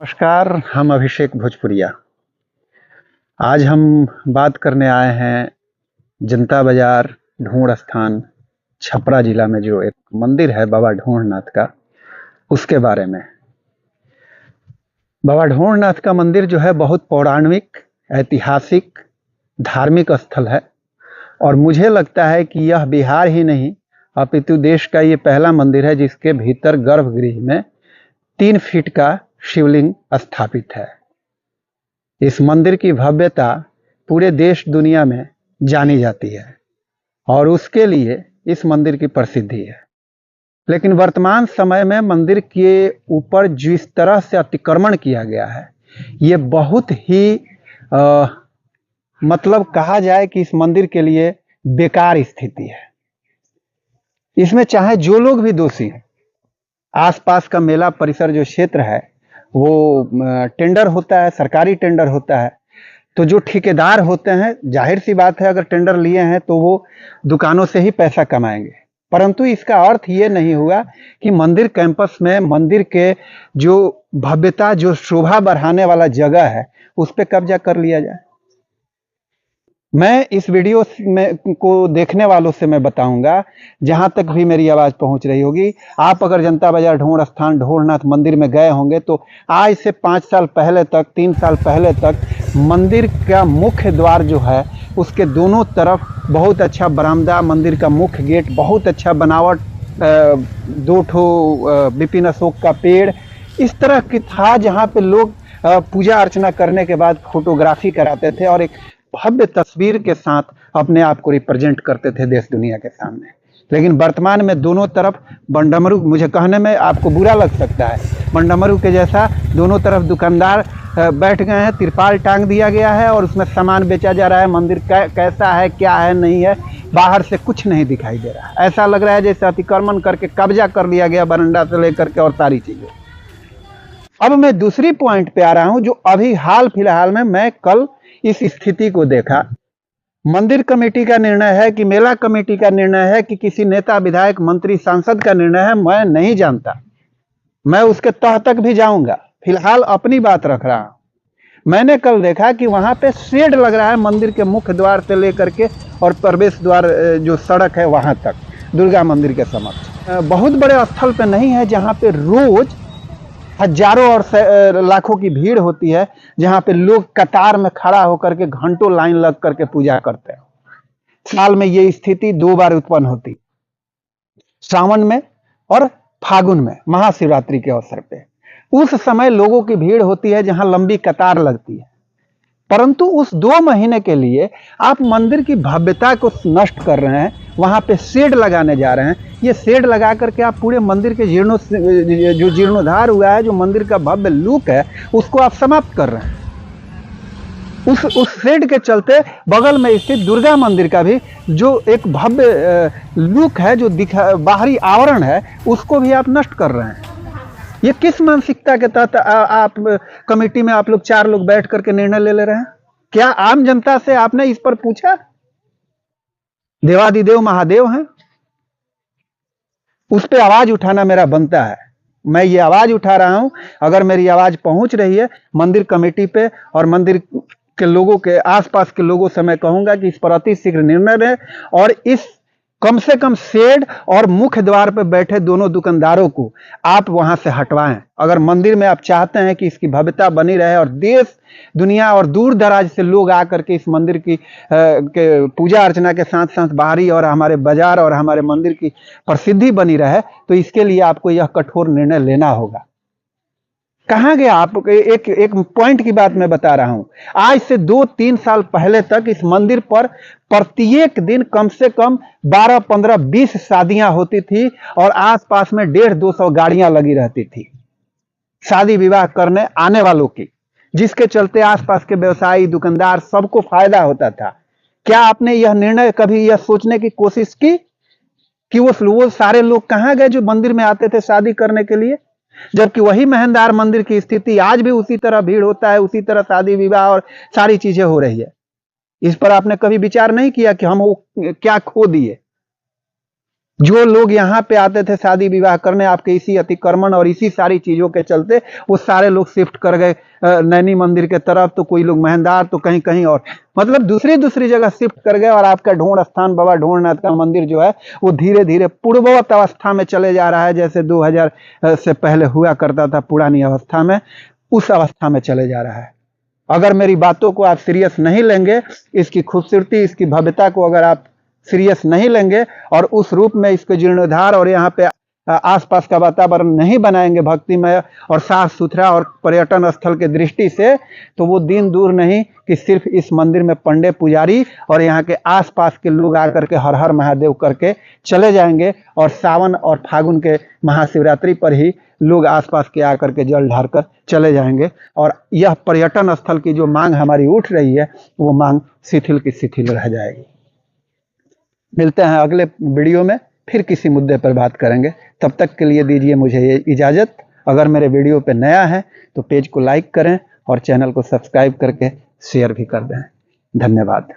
नमस्कार, हम अभिषेक भोजपुरिया। आज हम बात करने आए हैं जनता बाजार ढूंढ स्थान छपरा जिला में जो एक मंदिर है बाबा ढूंढनाथ का, उसके बारे में। बाबा ढूंढनाथ का मंदिर जो है बहुत पौराणिक, ऐतिहासिक, धार्मिक स्थल है और मुझे लगता है कि यह बिहार ही नहीं अपितु देश का ये पहला मंदिर है जिसके भीतर गर्भगृह में 3 फीट का शिवलिंग स्थापित है। इस मंदिर की भव्यता पूरे देश दुनिया में जानी जाती है और उसके लिए इस मंदिर की प्रसिद्धि है। लेकिन वर्तमान समय में मंदिर के ऊपर जिस तरह से अतिक्रमण किया गया है, ये बहुत ही मतलब कहा जाए कि इस मंदिर के लिए बेकार स्थिति है। इसमें चाहे जो लोग भी दोषी हैं, आसपास का मेला परिसर जो क्षेत्र है वो टेंडर होता है, सरकारी टेंडर होता है, तो जो ठेकेदार होते हैं, जाहिर सी बात है अगर टेंडर लिए हैं तो वो दुकानों से ही पैसा कमाएंगे। परंतु इसका अर्थ ये नहीं हुआ कि मंदिर कैंपस में मंदिर के जो भव्यता, जो शोभा बढ़ाने वाला जगह है, उस पर कब्जा कर लिया जाए। मैं इस वीडियो में को देखने वालों से मैं बताऊंगा, जहां तक भी मेरी आवाज पहुंच रही होगी, आप अगर जनता बाजार ढूंढ स्थान ढूंढनाथ मंदिर में गए होंगे तो आज से 5 साल पहले तक, 3 साल पहले तक मंदिर का मुख्य द्वार जो है उसके दोनों तरफ बहुत अच्छा बरामदा, मंदिर का मुख्य गेट बहुत अच्छा बनावट, 2 ठो विपिन अशोक का पेड़ इस तरह की था, जहाँ पे लोग पूजा अर्चना करने के बाद फोटोग्राफी कराते थे और एक भव्य तस्वीर के साथ अपने आप को रिप्रेजेंट करते थे देश दुनिया के सामने। लेकिन वर्तमान में दोनों तरफ बंडमरू, मुझे कहने में आपको बुरा लग सकता है, बंडमरू के जैसा दोनों तरफ दुकानदार बैठ गए हैं, तिरपाल टांग दिया गया है और उसमें सामान बेचा जा रहा है। मंदिर कैसा है, क्या है, नहीं है, बाहर से कुछ नहीं दिखाई दे रहा है। ऐसा लग रहा है जैसे अतिक्रमण करके कब्जा कर लिया गया, बरंडा से लेकर के और सारी चीजें। अब मैं दूसरी पॉइंट पे आ रहा हूं, जो अभी हाल फिलहाल में मैं कल इस स्थिति को देखा। मंदिर कमेटी का निर्णय है कि मेला कमेटी का निर्णय है कि किसी नेता, विधायक, मंत्री, सांसद का निर्णय है, मैं नहीं जानता। मैं उसके तह तक भी जाऊंगा, फिलहाल अपनी बात रख रहा हूं। मैंने कल देखा कि वहां पे शेड लग रहा है मंदिर के मुख्य द्वार से लेकर के और प्रवेश द्वार जो सड़क है वहां तक, दुर्गा मंदिर के समक्ष। बहुत बड़े स्थल पे नहीं है जहां पे रोज हजारों और लाखों की भीड़ होती है, जहां पे लोग कतार में खड़ा होकर के घंटों लाइन लग करके पूजा करते हैं। साल में ये स्थिति 2 बार उत्पन्न होती, सावन में और फागुन में, महाशिवरात्रि के अवसर पे। उस समय लोगों की भीड़ होती है जहां लंबी कतार लगती है, परंतु उस 2 महीने के लिए आप मंदिर की भव्यता को नष्ट कर रहे हैं। वहां पे शेड लगाने जा रहे हैं। ये शेड लगा करके आप पूरे मंदिर के जो जीर्णोद्धार हुआ है, जो मंदिर का भव्य लुक है, उसको आप समाप्त कर रहे हैं। उस शेड के चलते बगल में स्थित दुर्गा मंदिर का भी जो एक भव्य लुक है, जो बाहरी आवरण है, उसको भी आप नष्ट कर रहे हैं। ये किस मानसिकता के तहत आप कमेटी में आप लोग 4 लोग बैठ करके निर्णय ले रहे हैं? क्या आम जनता से आपने इस पर पूछा? देवादिदेव महादेव हैं, उस पर आवाज उठाना मेरा बनता है। मैं ये आवाज उठा रहा हूं, अगर मेरी आवाज पहुंच रही है मंदिर कमेटी पे और मंदिर के लोगों के, आसपास के लोगों से मैं कहूंगा कि इस पर अति शीघ्र निर्णय लें और इस कम से कम शेड और मुख्य द्वार पर बैठे दोनों दुकानदारों को आप वहां से हटवाएं। अगर मंदिर में आप चाहते हैं कि इसकी भव्यता बनी रहे और देश दुनिया और दूर दराज से लोग आकर के इस मंदिर की के पूजा अर्चना के साथ साथ बाहरी और हमारे बाजार और हमारे मंदिर की प्रसिद्धि बनी रहे, तो इसके लिए आपको यह कठोर निर्णय लेना होगा। कहां गया आप? एक पॉइंट की बात मैं बता रहा हूं। आज से 2-3 साल पहले तक इस मंदिर पर प्रत्येक दिन कम से कम 12, 15, 20 शादियां होती थी और आसपास में 150-200 गाड़ियां लगी रहती थी शादी विवाह करने आने वालों की, जिसके चलते आसपास के व्यवसायी, दुकानदार, सबको फायदा होता था। क्या आपने यह निर्णय कभी यह सोचने की कोशिश की कि वो सारे लोग कहां गए जो मंदिर में आते थे शादी करने के लिए? जबकि वही महेंद्र मंदिर की स्थिति आज भी उसी तरह भीड़ होता है, उसी तरह शादी विवाह और सारी चीजें हो रही है। इस पर आपने कभी विचार नहीं किया कि हम वो क्या खो दिए? जो लोग यहाँ पे आते थे शादी विवाह करने, आपके इसी अतिक्रमण और इसी सारी चीजों के चलते वो सारे लोग शिफ्ट कर गए नैनी मंदिर के तरफ, तो कोई लोग महेंदार, तो कहीं कहीं और, मतलब दूसरी दूसरी जगह शिफ्ट कर गए। और आपका ढूंढ स्थान बाबा ढूंढनाथ का मंदिर जो है वो धीरे धीरे पूर्ववत अवस्था में चले जा रहा है, जैसे 2000 से पहले हुआ करता था पुरानी अवस्था में, उस अवस्था में चले जा रहा है। अगर मेरी बातों को आप सीरियस नहीं लेंगे, इसकी खूबसूरती, इसकी भव्यता को अगर आप सीरियस नहीं लेंगे और उस रूप में इसके जीर्णोद्धार और यहाँ पे आसपास का वातावरण नहीं बनाएंगे भक्तिमय और साफ सुथरा और पर्यटन स्थल के दृष्टि से, तो वो दिन दूर नहीं कि सिर्फ इस मंदिर में पंडित पुजारी और यहाँ के आसपास के लोग आकर के हर हर महादेव करके चले जाएंगे। और सावन और फागुन के महाशिवरात्रि पर ही लोग आसपास के आकर के जल ढार कर चले जाएंगे। और यह पर्यटन स्थल की जो मांग हमारी उठ रही है, वो मांग शिथिल की शिथिल रह जाएगी। मिलते हैं अगले वीडियो में, फिर किसी मुद्दे पर बात करेंगे। तब तक के लिए दीजिए मुझे ये इजाज़त। अगर मेरे वीडियो पे नया है तो पेज को लाइक करें और चैनल को सब्सक्राइब करके शेयर भी कर दें। धन्यवाद।